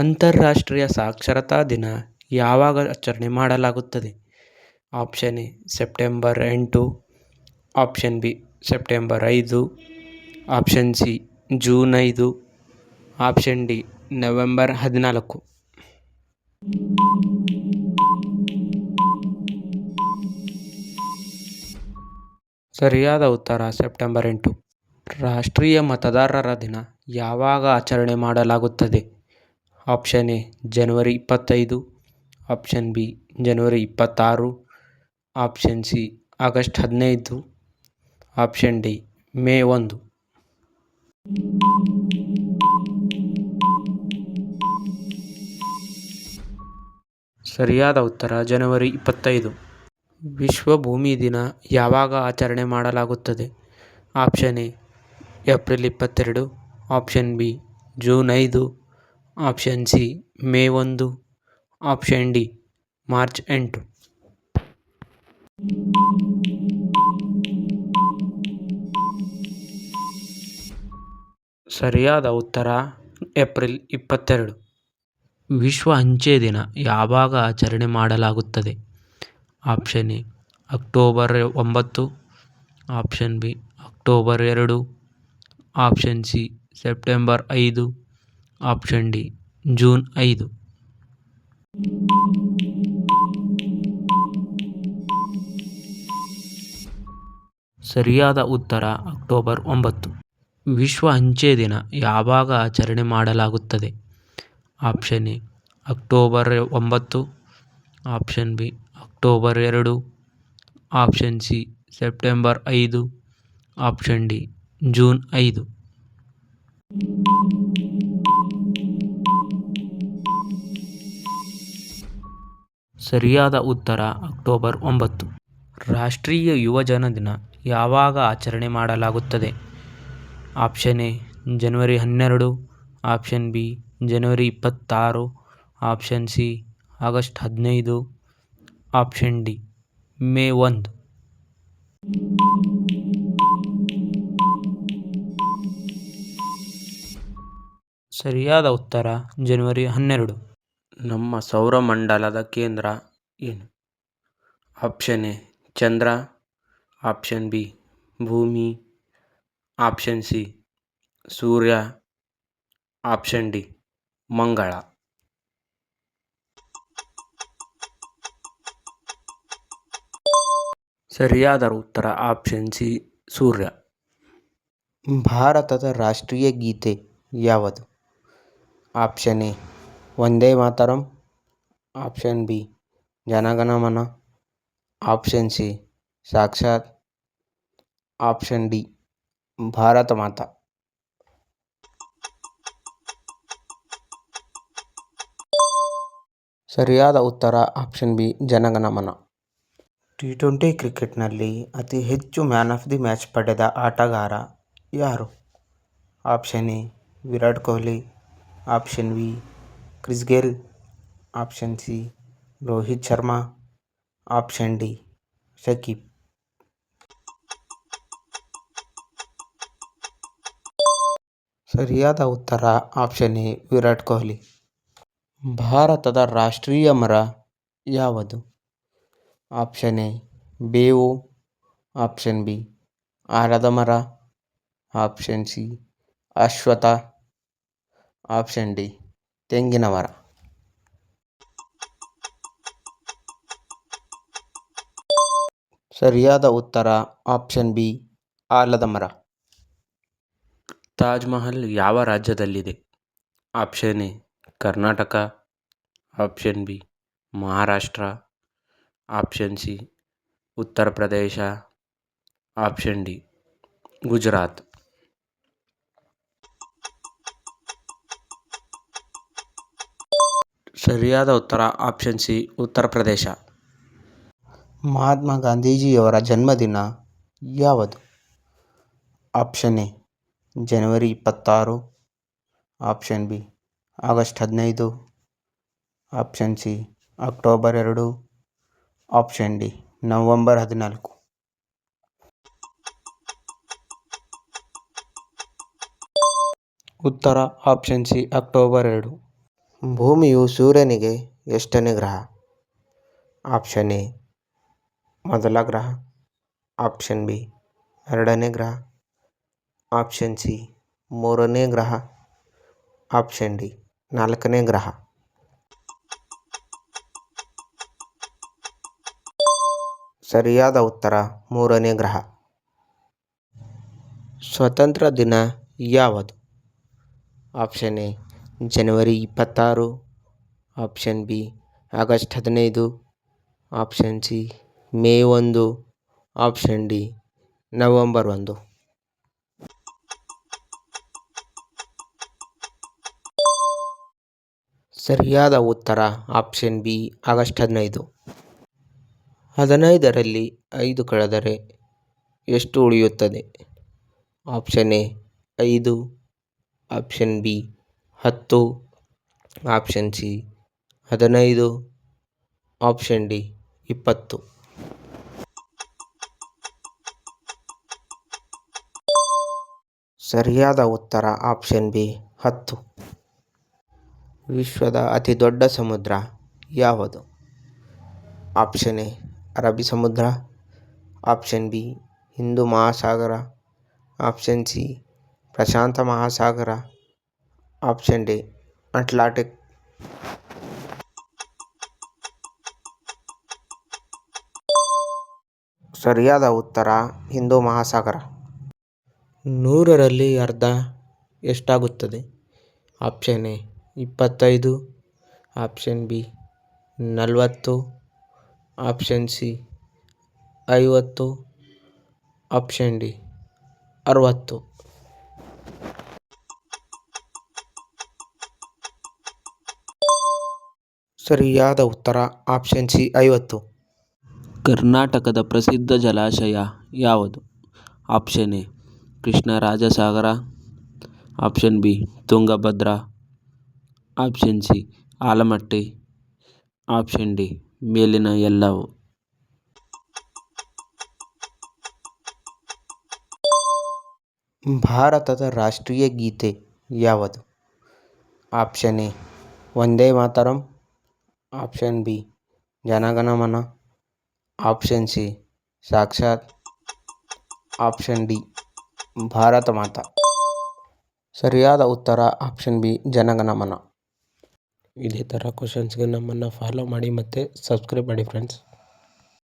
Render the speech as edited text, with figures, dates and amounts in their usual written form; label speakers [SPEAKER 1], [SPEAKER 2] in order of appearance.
[SPEAKER 1] ಅಂತಾರಾಷ್ಟ್ರೀಯ ಸಾಕ್ಷರತಾ ದಿನ ಯಾವಾಗ ಆಚರಣೆ ಮಾಡಲಾಗುತ್ತದೆ? Option A September 8, option B September 5, option C June 5, option D November 14. ಸರಿಯಾದ ಉತ್ತರ ಸೆಪ್ಟೆಂಬರ್ 8. ರಾಷ್ಟ್ರೀಯ ಮತದಾರರ ದಿನ ಯಾವಾಗ ಆಚರಣೆ ಮಾಡಲಾಗುತ್ತದೆ? Option A January 25, option B January 26, option C August 15, option D May 1. ಸರಿಯಾದ ಉತ್ತರ ಜನವರಿ 25. ವಿಶ್ವ ಭೂಮಿ ದಿನ ಯಾವಾಗ ಆಚರಣೆ ಮಾಡಲಾಗುತ್ತದೆ? Option A April 22, option B June 5, option C May 1, option D March 8. ಸರಿಯಾದ ಉತ್ತರ ಏಪ್ರಿಲ್ 22. ವಿಶ್ವ ಅಂಚೆ ದಿನ ಯಾವಾಗ ಆಚರಣೆ ಮಾಡಲಾಗುತ್ತದೆ? Option A October 9, option B October 2, option C September 5, option D June 5. ಸರಿಯಾದ ಉತ್ತರ ಅಕ್ಟೋಬರ್ 9. ವಿಶ್ವ ಅಂಚೆ ದಿನ ಯಾವಾಗ ಆಚರಣೆ ಮಾಡಲಾಗುತ್ತದೆ? Option A October 9, option B October 2, option C September 5, option D June 5. ಸರಿಯಾದ ಉತ್ತರ ಅಕ್ಟೋಬರ್ 9. ರಾಷ್ಟ್ರೀಯ ಯುವಜನ ದಿನ ಯಾವಾಗ ಆಚರಣೆ ಮಾಡಲಾಗುತ್ತದೆ? Option A January 12, option B January 26, option C August 15, option D May 1. ಸರಿಯಾದ ಉತ್ತರ ಜನವರಿ 12. ನಮ್ಮ ಸೌರಮಂಡಲದ ಕೇಂದ್ರ ಏನು? Option A Chandra, option B ಭೂಮಿ, ಆಪ್ಷನ್ ಸಿ ಸೂರ್ಯ, ಆಪ್ಷನ್ ಡಿ ಮಂಗಳ. ಸರಿಯಾದ ಉತ್ತರ ಆಪ್ಷನ್ ಸಿ ಸೂರ್ಯ. ಭಾರತದ ರಾಷ್ಟ್ರೀಯ ಗೀತೆ ಯಾವುದು? Option A Vande Mataram, option B Jana Gana Mana, option C ಸಾಕ್ಷಾತ್, ಆಪ್ಷನ್ ಡಿ ಭಾರತ ಮಾತಾ. ಸರಿಯಾದ ಉತ್ತರ ಆಪ್ಷನ್ ಬಿ ಜನಗಣಮನ. T20 ಕ್ರಿಕೆಟ್ನಲ್ಲಿ ಅತಿ ಹೆಚ್ಚು ಮ್ಯಾನ್ ಆಫ್ ದಿ ಮ್ಯಾಚ್ ಪಡೆದ ಆಟಗಾರ ಯಾರು? Option A Virat Kohli, option B Chris Gayle, option C Rohit Sharma, option D Shakib. ಸರಿಯಾದ ಉತ್ತರ ಆಪ್ಷನ್ ಎ ವಿರಾಟ್ ಕೊಹ್ಲಿ. ಭಾರತದ ರಾಷ್ಟ್ರೀಯ ಮರ ಯಾವುದು? ಆಪ್ಷನ್ ಎ ಬೇವು, ಆಪ್ಷನ್ ಬಿ ಆಲದ ಮರ, ಆಪ್ಷನ್ ಸಿ ಅಶ್ವತ್ಥ, ಆಪ್ಷನ್ ಡಿ ತೆಂಗಿನ ಮರ. ಸರಿಯಾದ ಉತ್ತರ ಆಪ್ಷನ್ ಬಿ ಆಲದ ಮರ. ತಾಜ್ ಮಹಲ್ ಯಾವ ರಾಜ್ಯದಲ್ಲಿದೆ? Option A Karnataka, option B Maharashtra, option C Uttar Pradesh, option D Gujarat. ಸರಿಯಾದ ಉತ್ತರ ಆಪ್ಷನ್ ಸಿ ಉತ್ತರ ಪ್ರದೇಶ. ಮಹಾತ್ಮ ಗಾಂಧೀಜಿಯವರ ಜನ್ಮದಿನ ಯಾವುದು? Option A January 26, option B August 15, option C October 2, option D November 14. ಉತ್ತರ ಆಪ್ಷನ್ ಸಿ ಅಕ್ಟೋಬರ್ 2. ಭೂಮಿಯು ಸೂರ್ಯನಿಗೆ ಎಷ್ಟನೇ ಗ್ರಹ? ಆಪ್ಷನ್ ಎ ಮೊದಲ ಗ್ರಹ, ಆಪ್ಷನ್ ಬಿ ಎರಡನೇ ಗ್ರಹ, ಆಪ್ಷನ್ ಸಿ ಮೂರನೇ ಗ್ರಹ, ಆಪ್ಷನ್ ಡಿ ನಾಲ್ಕನೇ ಗ್ರಹ. ಸರಿಯಾದ ಉತ್ತರ ಮೂರನೇ ಗ್ರಹ. ಸ್ವತಂತ್ರ ದಿನ ಯಾವುದು? Option A January 26, option B August 15, option C May 1, option D November 1. ಸರಿಯಾದ ಉತ್ತರ ಆಪ್ಷನ್ ಬಿ ಆಗಸ್ಟ್ 15. 15ರಲ್ಲಿ 5 ಕಳೆದರೆ ಎಷ್ಟು ಉಳಿಯುತ್ತದೆ? Option A 5, option B 10, option C 15, option D 20. ಸರಿಯಾದ ಉತ್ತರ ಆಪ್ಷನ್ ಬಿ 10. ವಿಶ್ವದ ಅತಿ ದೊಡ್ಡ ಸಮುದ್ರ ಯಾವುದು? ಆಪ್ಷನ್ ಎ ಅರಬ್ಬಿ ಸಮುದ್ರ, ಆಪ್ಷನ್ ಬಿ ಹಿಂದೂ ಮಹಾಸಾಗರ, ಆಪ್ಷನ್ ಸಿ ಪ್ರಶಾಂತ ಮಹಾಸಾಗರ, ಆಪ್ಷನ್ ಡಿ ಅಟ್ಲಾಂಟಿಕ್. ಸರಿಯಾದ ಉತ್ತರ ಹಿಂದೂ ಮಹಾಸಾಗರ. 100ರಲ್ಲಿ ಅರ್ಧ ಎಷ್ಟಾಗುತ್ತದೆ? Option A 25, option B 40, option C 50, option D 60. ಸರಿಯಾದ ಉತ್ತರ ಆಪ್ಷನ್ ಸಿ 50. ಕರ್ನಾಟಕದ ಪ್ರಸಿದ್ಧ ಜಲಾಶಯ ಯಾವುದು? Option A Krishnarajasagar, option B Tungabhadra, option C Almatti, option D ಮೇಲಿನ ಎಲ್ಲವು. ಭಾರತದ ರಾಷ್ಟ್ರೀಯ ಗೀತೆ ಯಾವುದು? Option A Vande Mataram, option B Jana Gana Mana, option C ಸಾಕ್ಷಾತ್, ಆಪ್ಷನ್ ಡಿ ಭಾರತ ಮಾತಾ. ಸರಿಯಾದ ಉತ್ತರ ಆಪ್ಷನ್ ಬಿ ಜನಗಣಮನ. ಇದೇ ಥರ ಕ್ವಶನ್ಸ್ಗೆ ನಮ್ಮನ್ನು ಫಾಲೋ ಮಾಡಿ ಮತ್ತು ಸಬ್ಸ್ಕ್ರೈಬ್ ಮಾಡಿ ಫ್ರೆಂಡ್ಸ್.